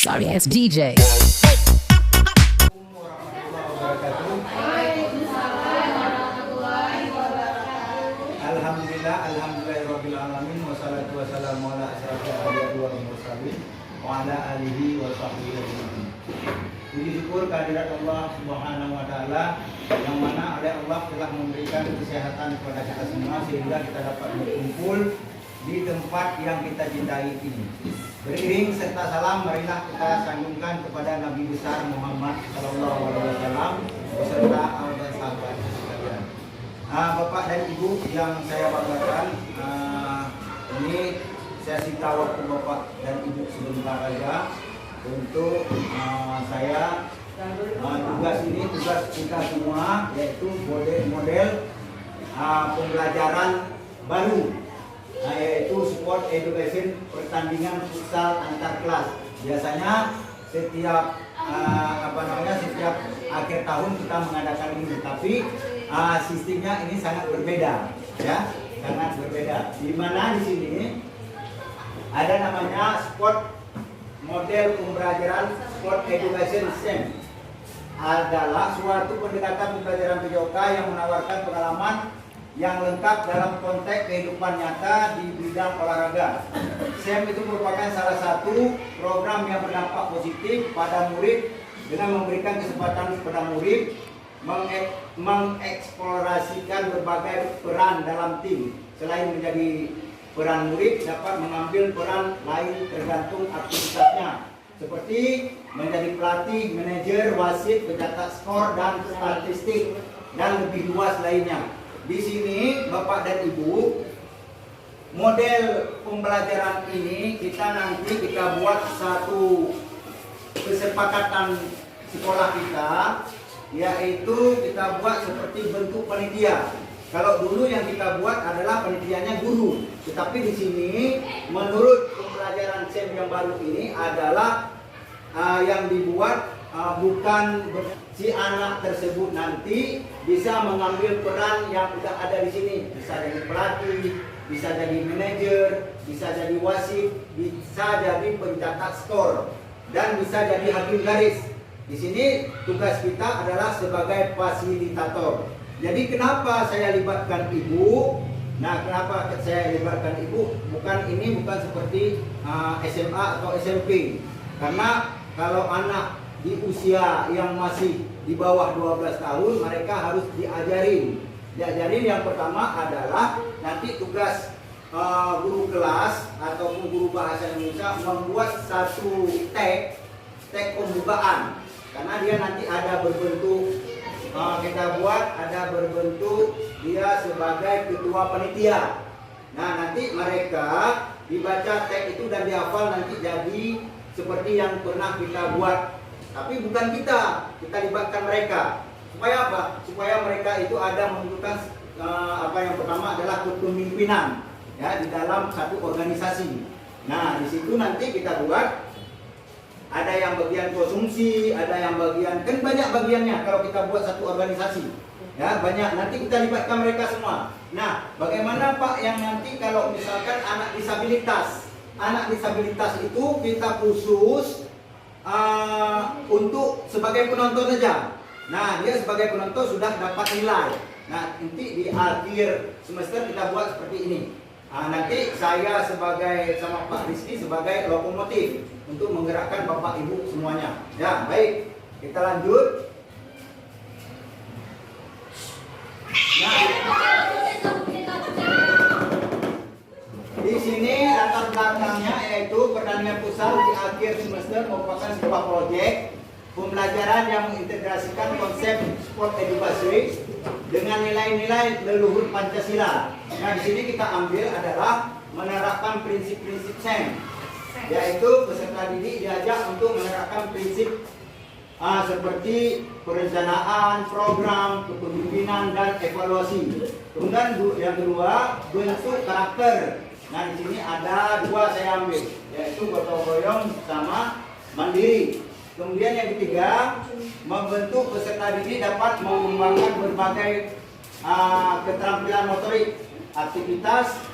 Sorry ass DJ. Alhamdulillahirabbil alamin wassalatu wassalamu ala asyrafil anbiya'i wal mursalin wa ala alihi wa sahbihi ajmain. Puji syukur kehadirat Allah Subhanahu wa taala yang mana oleh Allah telah memberikan kesehatan kepada kita semua sehingga kita dapat berkumpul di tempat yang kita cintai ini. Beriring serta salam marilah kita sanjungkan kepada Nabi besar Muhammad sallallahu alaihi wasallam beserta sahabat sekalian. Bapak dan Ibu yang saya banggakan, ini saya sita waktu Bapak dan Ibu sebentar saja untuk saya tugas ini tugas kita semua yaitu model pembelajaran baru, yaitu sport education pertandingan futsal antar kelas. Biasanya setiap setiap akhir tahun kita mengadakan ini, tapi sistemnya ini sangat berbeda, ya, sangat berbeda. Di mana di sini ada namanya sport model pembelajaran sport education SEM, adalah suatu pendekatan pembelajaran PJOK yang menawarkan pengalaman yang lengkap dalam konteks kehidupan nyata di bidang olahraga. SEM itu merupakan salah satu program yang berdampak positif pada murid dengan memberikan kesempatan kepada murid mengeksplorasikan berbagai peran dalam tim. Selain menjadi peran murid, dapat mengambil peran lain tergantung aktivitasnya, seperti menjadi pelatih, manajer, wasit, pencatat skor, dan statistik, dan lebih luas lainnya. Di sini Bapak dan Ibu, model pembelajaran ini kita buat satu kesepakatan sekolah kita, yaitu kita buat seperti bentuk panitia. Kalau dulu yang kita buat adalah panitianya guru, tetapi di sini menurut pembelajaran SEM yang baru ini adalah yang dibuat bukan si anak tersebut nanti bisa mengambil peran yang sudah ada di sini, bisa jadi pelatih, bisa jadi manajer, bisa jadi wasit, bisa jadi pencatat skor, dan bisa jadi hakim garis. Di sini tugas kita adalah sebagai fasilitator. Jadi kenapa saya libatkan ibu? Nah, kenapa saya libatkan ibu? Bukan seperti SMA atau SMP. Karena kalau anak di usia yang masih di bawah 12 tahun, mereka harus diajarin. Diajarin yang pertama adalah nanti tugas guru kelas ataupun guru bahasa Indonesia membuat satu tag pembukaan. Karena dia nanti ada berbentuk kita buat ada berbentuk dia sebagai ketua panitia. Nah, nanti mereka dibaca tag itu dan dihafal nanti jadi seperti yang pernah kita buat. Tapi bukan kita libatkan mereka. Supaya apa? Supaya mereka itu ada menunjukkan yang pertama adalah kepemimpinan, ya, di dalam satu organisasi. Nah, di situ nanti kita buat ada yang bagian konsumsi, ada yang bagian, kan banyak bagiannya kalau kita buat satu organisasi, ya, banyak. Nanti kita libatkan mereka semua. Nah, bagaimana Pak yang nanti kalau misalkan anak disabilitas itu kita khusus untuk sebagai penonton saja. Nah, dia sebagai penonton sudah dapat nilai. Nah, nanti di akhir semester kita buat seperti ini. Nanti saya sama Pak Rizky sebagai lokomotif untuk menggerakkan Bapak Ibu semuanya. Ya, baik. Kita lanjut. Nah, di sini latar belakangnya yaitu pertandingan futsal di akhir semester merupakan sebuah proyek pembelajaran yang mengintegrasikan konsep sport edukasi dengan nilai-nilai leluhur Pancasila. Nah, di sini kita ambil adalah menerapkan prinsip-prinsip SEM, yaitu peserta didik diajak untuk menerapkan prinsip seperti perencanaan, program, kepemimpinan, dan evaluasi. Kemudian yang kedua, bentuk karakter. Nah, di sini ada dua saya ambil, yaitu gotong royong sama mandiri. Kemudian yang ketiga, membentuk peserta didik dapat mengembangkan berbagai keterampilan motorik, aktivitas,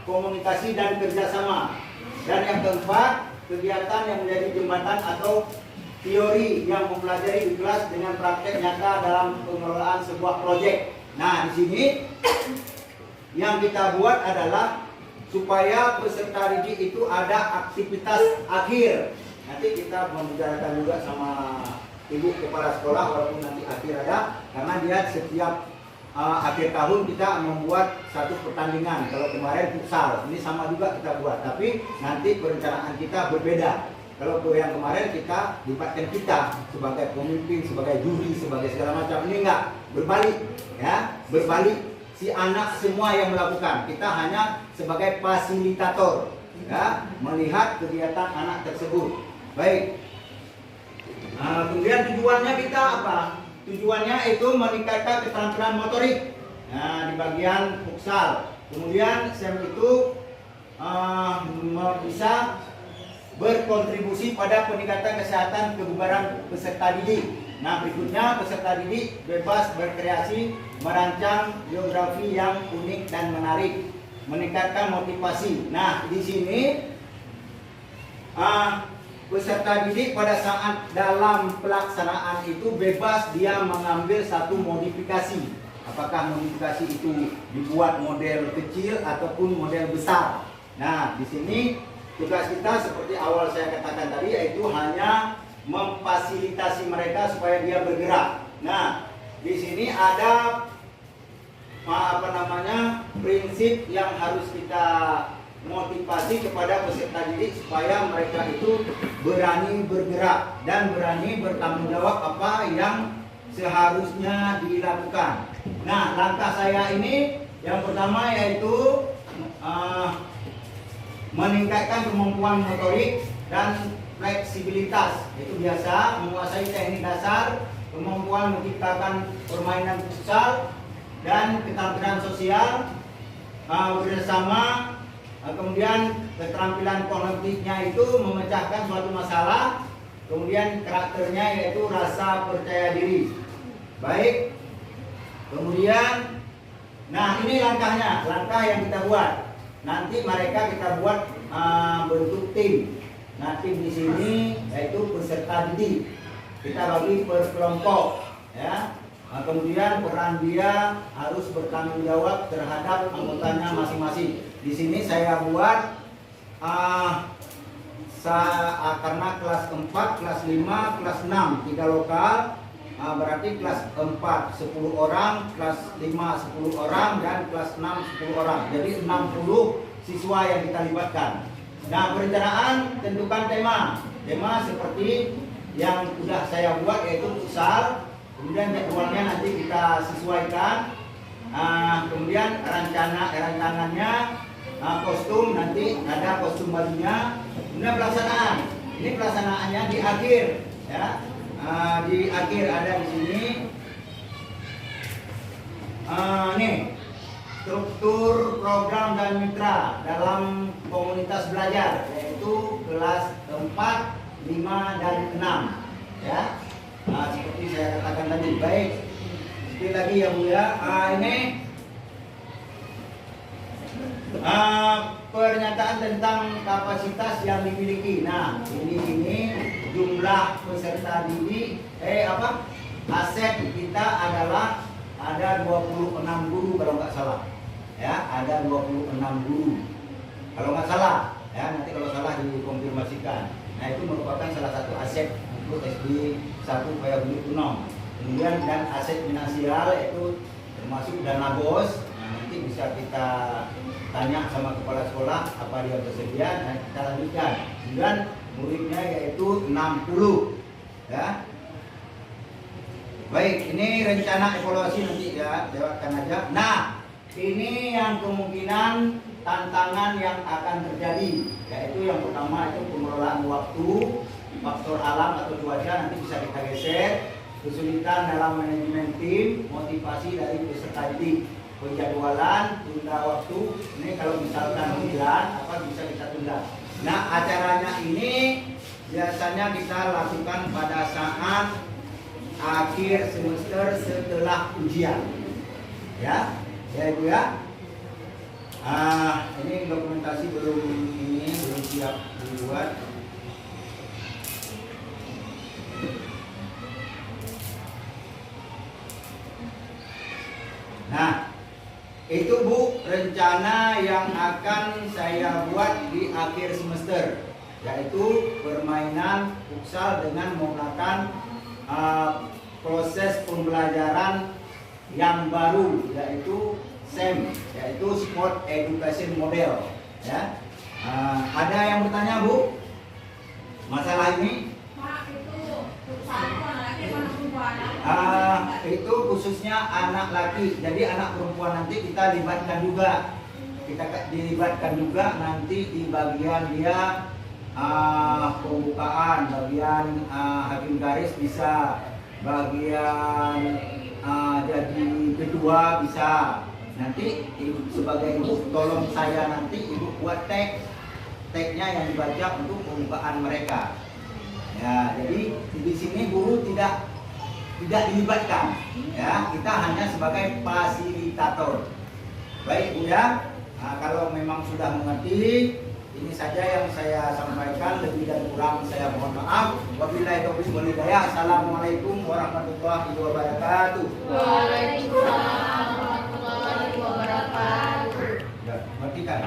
komunikasi, dan kerjasama. Dan yang keempat, kegiatan yang menjadi jembatan atau teori yang mempelajari di kelas dengan praktek nyata dalam pengelolaan sebuah proyek. Nah, di sini yang kita buat adalah supaya peserta didik itu ada aktivitas akhir. Nanti kita membicarakan juga sama ibu kepala sekolah, walaupun nanti akhir ada, karena dia setiap akhir tahun kita membuat satu pertandingan. Kalau kemarin futsal, ini sama juga kita buat, tapi nanti perencanaan kita berbeda. Kalau yang kemarin kita libatkan kita sebagai pemimpin, sebagai juri, sebagai segala macam. Ini enggak, berbalik, ya, berbalik. Si anak semua yang melakukan, kita hanya sebagai fasilitator, ya, melihat kegiatan anak tersebut. Baik. Kemudian tujuannya kita apa? Tujuannya itu meningkatkan keterampilan motorik. Nah, di bagian futsal. Kemudian SEM itu bisa berkontribusi pada peningkatan kesehatan kebugaran peserta didik. Nah, berikutnya peserta didik bebas berkreasi, merancang geografi yang unik dan menarik, meningkatkan motivasi. Nah, di sini peserta didik pada saat dalam pelaksanaan itu bebas dia mengambil satu modifikasi. Apakah modifikasi itu dibuat model kecil ataupun model besar. Nah, di sini tugas kita seperti awal saya katakan tadi, yaitu hanya memfasilitasi mereka supaya dia bergerak. Nah, di sini ada prinsip yang harus kita motivasi kepada peserta didik supaya mereka itu berani bergerak dan berani bertanggung jawab apa yang seharusnya dilakukan. Nah, langkah saya ini yang pertama yaitu meningkatkan kemampuan motorik dan fleksibilitas. Itu biasa menguasai teknik dasar, kemampuan menciptakan permainan futsal, dan keterampilan sosial bersama. Kemudian keterampilan kognitifnya itu memecahkan suatu masalah. Kemudian karakternya yaitu rasa percaya diri. Baik. Kemudian, nah ini langkahnya, langkah yang kita buat. Nanti mereka kita buat bentuk tim. Nah, tim di sini yaitu peserta didik. Kita bagi per kelompok, ya. Nah, kemudian peran dia harus bertanggung jawab terhadap anggotanya masing-masing. Di sini saya buat karena kelas 4, kelas 5, kelas 6 3 lokal. Berarti kelas 4 10 orang, kelas 5 10 orang, dan kelas 6 10 orang. Jadi 60 siswa yang kita libatkan. Nah, perencanaan tentukan tema. Tema seperti yang sudah saya buat yaitu futsal. Kemudian jadwalnya nanti kita sesuaikan. Kemudian rancangannya, kostum nanti ada kostum barunya. Kemudian pelaksanaan. Ini pelaksanaannya di akhir, ya. Di akhir ada di sini. Nih, struktur program dan mitra dalam komunitas belajar, yaitu kelas 4, 5, dan 6, ya. Seperti saya katakan tadi. Baik, sekali lagi ya Bu ya. Ini pernyataan tentang kapasitas yang dimiliki. Nah, ini jumlah peserta didik aset kita adalah ada 26 guru kalau nggak salah, ya, ada 26 guru kalau nggak salah, ya, nanti kalau salah dikonfirmasikan. Nah, itu merupakan salah satu aset untuk SD 1 Payaguli Kunom. Kemudian dan aset finansial itu termasuk dana BOS. Nah, nanti bisa kita tanya sama kepala sekolah apa dia bersedia dan kita lanjutkan. Kemudian muridnya yaitu 60, ya. Baik, ini rencana evaluasi nanti ya, lewatkan aja. Nah, ini yang kemungkinan tantangan yang akan terjadi, yaitu yang pertama itu pengelolaan waktu, faktor alam atau cuaca nanti bisa kita geser, kesulitan dalam manajemen tim, motivasi dari peserta didik, penjadwalan, tunda waktu. Ini kalau misalkan bisa kita tunda. Nah, acaranya ini biasanya kita lakukan pada saat akhir semester setelah ujian, ya Ibu ya. Ini dokumentasi belum siap dibuat. Itu Bu, rencana yang akan saya buat di akhir semester, yaitu permainan futsal dengan menggunakan proses pembelajaran yang baru, yaitu SEM, yaitu Sport Education Model. Ya, ada yang bertanya Bu masalah ini? Itu khususnya anak laki, jadi anak perempuan nanti kita libatkan juga, nanti di bagian dia pembukaan, bagian hakim garis bisa, bagian jadi kedua bisa. Nanti sebagai ibu tolong saya nanti ibu buat tagnya yang dibaca untuk pembukaan mereka. Ya, jadi di sini guru tidak dilibatkan, ya, kita hanya sebagai fasilitator. Baik Bu ya, kalau memang sudah mengerti, ini saja yang saya sampaikan, lebih dan kurang saya mohon maaf. Wabillahi taufiq wal hidayah. Assalamualaikum warahmatullahi wabarakatuh. Waalaikumsalam warahmatullahi wabarakatuh. Ya, ngerti kan?